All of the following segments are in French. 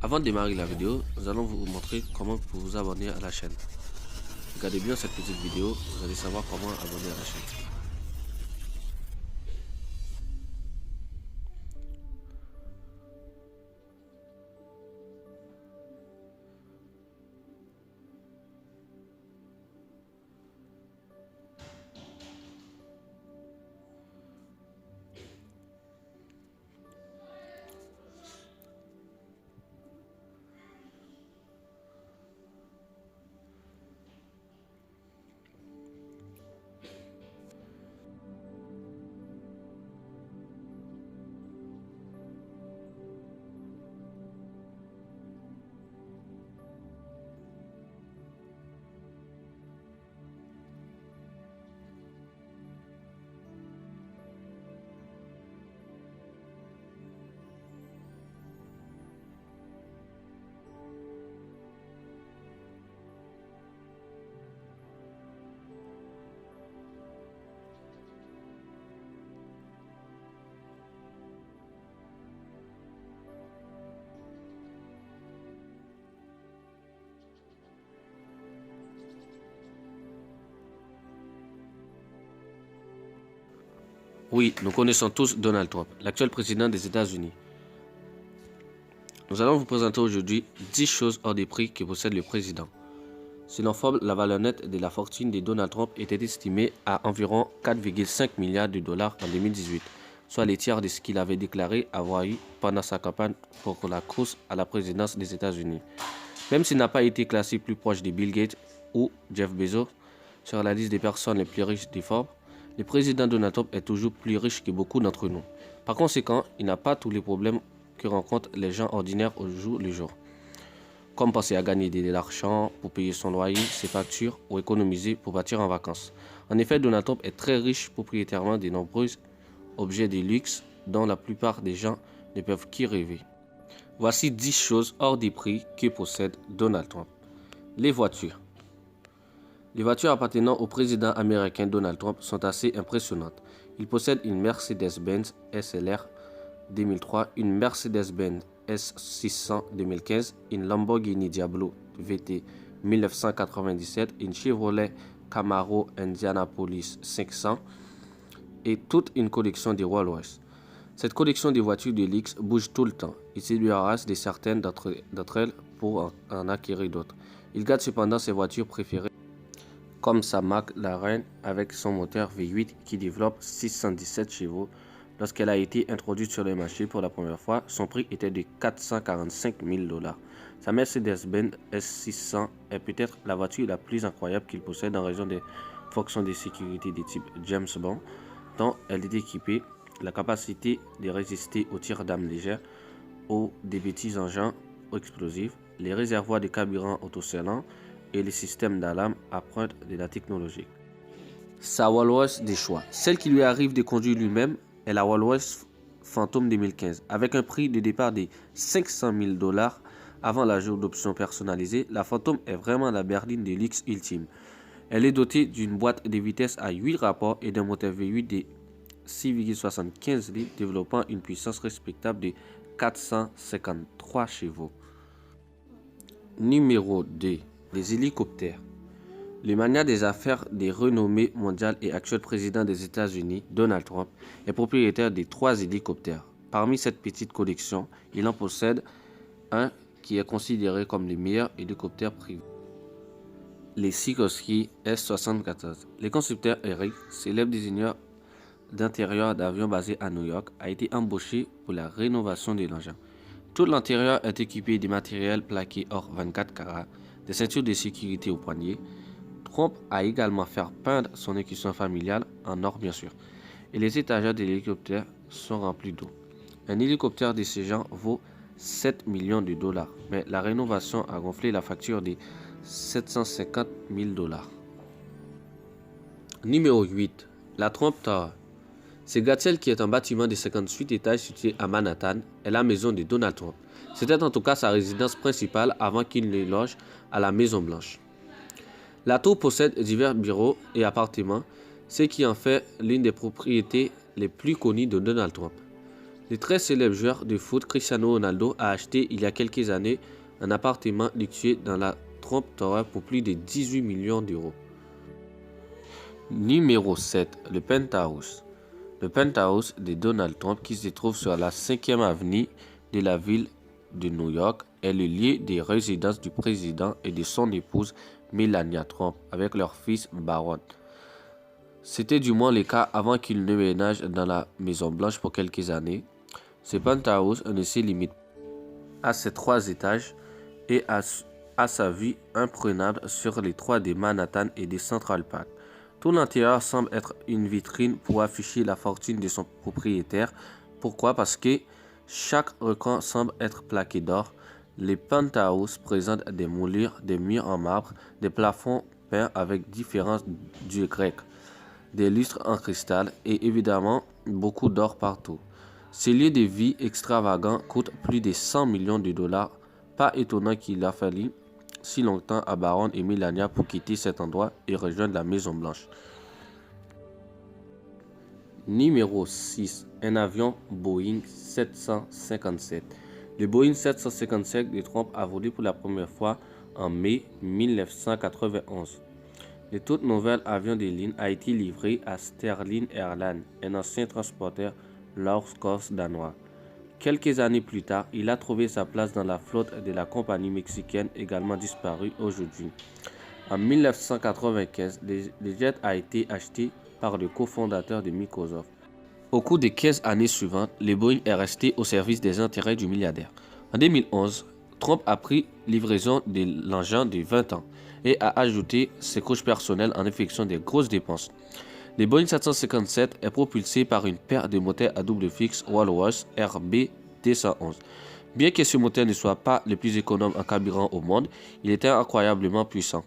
Avant de démarrer la vidéo, nous allons vous montrer comment vous abonner à la chaîne. Regardez bien cette petite vidéo, vous allez savoir comment abonner à la chaîne. Oui, nous connaissons tous Donald Trump, l'actuel président des États-Unis. Nous allons vous présenter aujourd'hui 10 choses hors des prix que possède le président. Selon Forbes, la valeur nette de la fortune de Donald Trump était estimée à environ 4,5 milliards de dollars en 2018, soit les tiers de ce qu'il avait déclaré avoir eu pendant sa campagne pour la course à la présidence des États-Unis. Même s'il n'a pas été classé plus proche de Bill Gates ou Jeff Bezos sur la liste des personnes les plus riches de Forbes, le président Donald Trump est toujours plus riche que beaucoup d'entre nous. Par conséquent, il n'a pas tous les problèmes que rencontrent les gens ordinaires au jour le jour, comme penser à gagner de l'argent pour payer son loyer, ses factures ou économiser pour partir en vacances. En effet, Donald Trump est très riche propriétairement de nombreux objets de luxe dont la plupart des gens ne peuvent qu'y rêver. Voici 10 choses hors des prix que possède Donald Trump. Les voitures. Les voitures appartenant au président américain Donald Trump sont assez impressionnantes. Il possède une Mercedes-Benz SLR 2003, une Mercedes-Benz S600 2015, une Lamborghini Diablo VT 1997, une Chevrolet Camaro Indianapolis 500 et toute une collection de Rolls-Royce. Cette collection de voitures de luxe bouge tout le temps. Il séduira de certaines d'entre elles pour en acquérir d'autres. Il garde cependant ses voitures préférées, comme sa McLaren avec son moteur V8 qui développe 617 chevaux. Lorsqu'elle a été introduite sur le marché pour la première fois, son prix était de 445 000 $. Sa Mercedes-Benz S600 est peut-être la voiture la plus incroyable qu'il possède en raison des fonctions de sécurité de type James Bond, dont elle est équipée, la capacité de résister aux tirs d'armes légères ou des petits engins explosifs, les réservoirs de carburant autoscellants et les systèmes d'alarme à pointe de la technologie. Sa Rolls-Royce des choix. Celle qui lui arrive de conduire lui-même est la Rolls-Royce Phantom 2015. Avec un prix de départ de 500 000 $ avant l'ajout d'options personnalisées, la Phantom est vraiment la berline de luxe ultime. Elle est dotée d'une boîte de vitesse à 8 rapports et d'un moteur V8 de 6,75 litres développant une puissance respectable de 453 chevaux. Numéro 2. Les hélicoptères. Le magnat des affaires des renommées mondiales et actuel président des États-Unis, Donald Trump, est propriétaire de 3 hélicoptères. Parmi cette petite collection, il en possède un qui est considéré comme le meilleur hélicoptère privé, les Sikorsky S-74. Le constructeur Eric, célèbre désigneur d'intérieur d'avions basé à New York, a été embauché pour la rénovation de l'engin. Tout l'intérieur est équipé de matériel plaqué or 24 carats, des ceintures de sécurité au poignet. Trump a également fait peindre son écusson familial en or bien sûr, et les étagères de l'hélicoptère sont remplies d'eau. Un hélicoptère de ce genre vaut 7 millions de $, mais la rénovation a gonflé la facture de 750 000 $. Numéro 8. La Trump Tower. Ce gratte-ciel, qui est un bâtiment de 58 étages situé à Manhattan, est la maison de Donald Trump. C'était en tout cas sa résidence principale avant qu'il ne loge à la Maison Blanche. La tour possède divers bureaux et appartements, ce qui en fait l'une des propriétés les plus connues de Donald Trump. Le très célèbre joueur de foot Cristiano Ronaldo a acheté il y a quelques années un appartement luxueux dans la Trump Tower pour plus de 18 millions d'euros. Numéro 7. Le Penthouse. Le Penthouse de Donald Trump, qui se trouve sur la 5e avenue de la ville de New York, est le lieu de résidence du président et de son épouse Melania Trump avec leur fils Barron. C'était du moins le cas avant qu'il ne ménage dans la Maison Blanche pour quelques années. Ce penthouse ne se limite à ses 3 étages et à sa vue imprenable sur les toits de Manhattan et de Central Park. Tout l'intérieur semble être une vitrine pour afficher la fortune de son propriétaire. Pourquoi? Parce que chaque recoin semble être plaqué d'or. Les penthouses présentent des moulures, des murs en marbre, des plafonds peints avec différents dieux grecs, des lustres en cristal et évidemment beaucoup d'or partout. Ces lieux de vie extravagants coûtent plus de 100 millions de dollars. Pas étonnant qu'il a fallu si longtemps à Barron et Melania pour quitter cet endroit et rejoindre la Maison Blanche. Numéro 6. Un avion Boeing 757. Le Boeing 757 de Trump a volé pour la première fois en mai 1991. Le tout nouvel avion de ligne a été livré à Sterling Airlines, un ancien transporteur low cost danois. Quelques années plus tard, il a trouvé sa place dans la flotte de la compagnie mexicaine également disparue aujourd'hui. En 1995, le jet a été acheté par le cofondateur de Microsoft. Au cours des 15 années suivantes, le Boeing est resté au service des intérêts du milliardaire. En 2011, Trump a pris livraison de l'engin de 20 ans et a ajouté ses couches personnelles en effectuant des grosses dépenses. Le Boeing 757 est propulsé par une paire de moteurs à double fixe Rolls-Royce RB211. Bien que ce moteur ne soit pas le plus économe en carburant au monde, il était incroyablement puissant.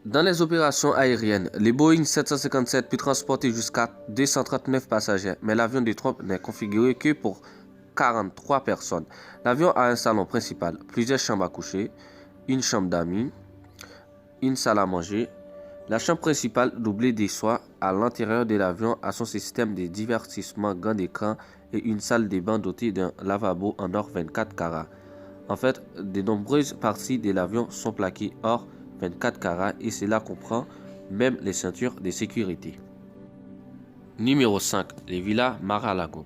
Dans les opérations aériennes, le Boeing 757 peut transporter jusqu'à 239 passagers, mais l'avion de Trump n'est configuré que pour 43 personnes. L'avion a un salon principal, plusieurs chambres à coucher, une chambre d'amis, une salle à manger. La chambre principale, doublée de soie à l'intérieur de l'avion, a son système de divertissement grand écran et une salle de bain dotée d'un lavabo en or 24 carats. En fait, de nombreuses parties de l'avion sont plaquées or 24 carats et cela comprend même les ceintures de sécurité. Numéro 5. Les villas Mar-a-Lago.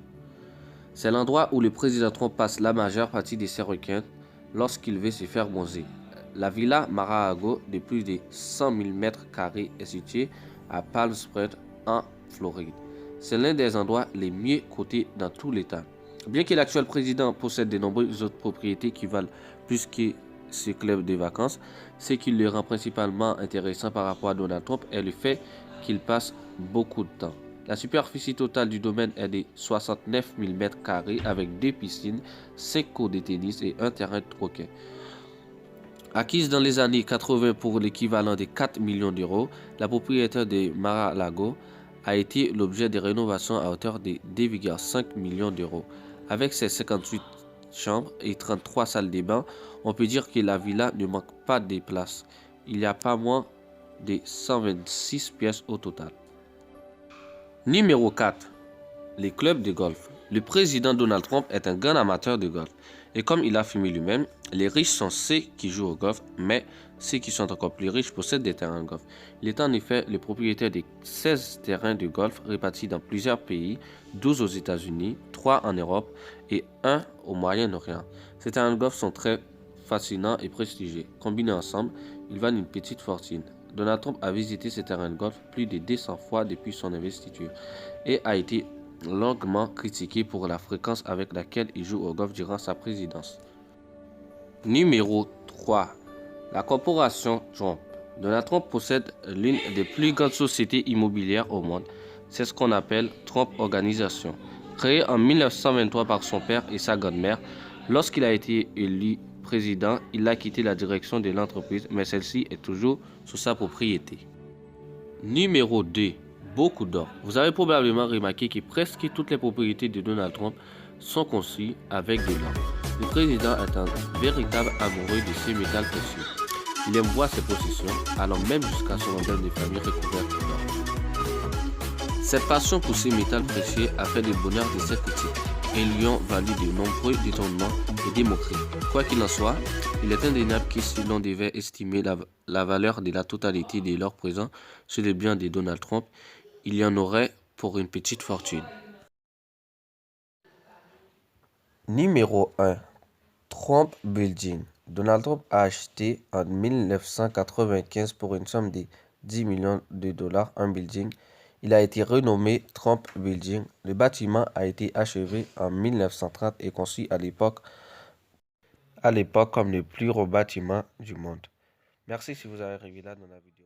C'est l'endroit où le président Trump passe la majeure partie de ses week-ends lorsqu'il veut se faire bronzer. La villa Mar-a-Lago de plus de 100 000 m² est située à Palm Springs en Floride. C'est l'un des endroits les mieux cotés dans tout l'État. Bien que l'actuel président possède de nombreuses autres propriétés qui valent plus que ce club de vacances, ce qui le rend principalement intéressant par rapport à Donald Trump est le fait qu'il passe beaucoup de temps. La superficie totale du domaine est de 69 000 m² avec 2 piscines, 5 courts de tennis et un terrain de hockey. Acquise dans les années 80 pour l'équivalent de 4 millions d'euros, la propriété de Mar-a-Lago a été l'objet de rénovations à hauteur de 2,5 millions d'euros. Avec ses 58 chambres et 33 salles de bain, on peut dire que la villa ne manque pas de place. Il n'y a pas moins de 126 pièces au total. Numéro 4. Les clubs de golf. Le président Donald Trump est un grand amateur de golf. Et comme il a affirmé lui-même, les riches sont ceux qui jouent au golf, mais ceux qui sont encore plus riches possèdent des terrains de golf. Il est en effet le propriétaire de 16 terrains de golf répartis dans plusieurs pays, 12 aux États-Unis, 3 en Europe et 1 au Moyen-Orient. Ces terrains de golf sont très fascinants et prestigieux. Combinés ensemble, ils valent une petite fortune. Donald Trump a visité ces terrains de golf plus de 200 fois depuis son investiture et a été longuement critiqué pour la fréquence avec laquelle il joue au golf durant sa présidence. Numéro 3. La corporation Trump. Donald Trump possède l'une des plus grandes sociétés immobilières au monde. C'est ce qu'on appelle Trump Organisation. Créée en 1923 par son père et sa grand-mère, lorsqu'il a été élu président, il a quitté la direction de l'entreprise, mais celle-ci est toujours sous sa propriété. Numéro 2. Beaucoup d'or. Vous avez probablement remarqué que presque toutes les propriétés de Donald Trump sont conçues avec de l'or. Le président est un véritable amoureux de ces métals précieux. Il aime voir ses possessions, allant même jusqu'à son emblème de famille recouverte d'or. Cette passion pour ces métals précieux a fait le bonheur de ses critiques et lui ont valu de nombreux détournements et des moqueries. Quoi qu'il en soit, il est indéniable que si l'on devait estimer la valeur de la totalité de l'or présent sur les biens de Donald Trump, il y en aurait pour une petite fortune. Numéro 1. Trump Building. Donald Trump a acheté en 1995 pour une somme de 10 millions de dollars un building. Il a été renommé Trump Building. Le bâtiment a été achevé en 1930 et conçu à l'époque comme le plus gros bâtiment du monde. Merci si vous avez arrivé là dans la vidéo.